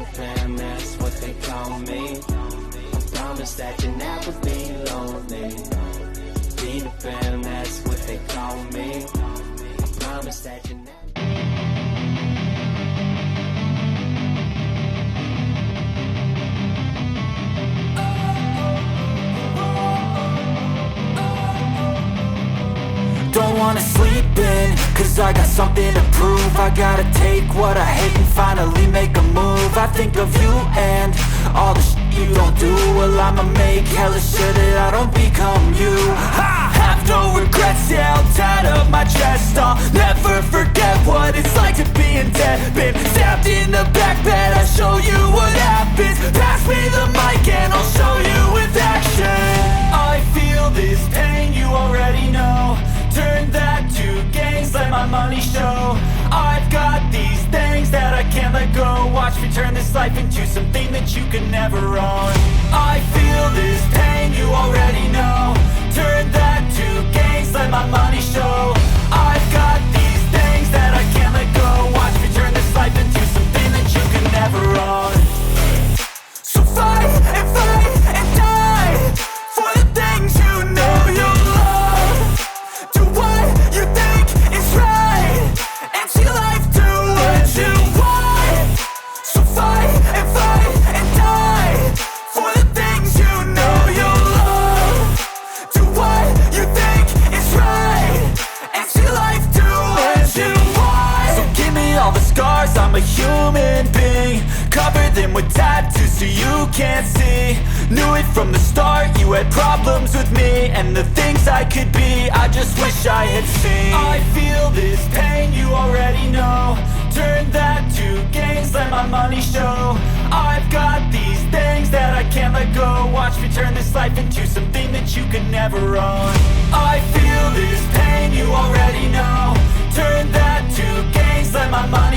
Peter Pan, that's what they call me. I promise that you'll never be lonely. Peter Pan, that's what they call me. I promise that you never. Don't wanna sleep in, cause I got something to prove. I gotta take what I hate and finally make a move. I think of you and all the shit you don't do. Well, I'ma make hella sure that I don't become you. I have no regrets, yeah, I'll tie up my chest. I'll never forget what it's like to be in debt. Been stabbed in the back bed, I'll show you what happens. Pass me the mic and I'll show you with action. I feel this pain, you already know. Turn that to gains, let my money show. I've got these things that I can't let go. Watch me turn this life into something that you could never own. I feel this pain, you already know. Turn that to gains, let my money show. I've got these things that I can't let go. Watch me turn this life into something that you could never own. So fight and die for the things you know you love. Do what you think is right, and see life do what you want. So fight and die for the things you know you love. Do what you think is right, and see life do what you want. So give me all the scars, I'm a human being. Cover them with tattoos so you can't see. Knew it from the start, you had problems with me and the things I could be, I just wish I had seen. I feel this pain, you already know. Turn that to gains, let my money show. I've got these things that I can't let go. Watch me turn this life into something that you could never own. I feel this pain, you already know. Turn that to gains, let my money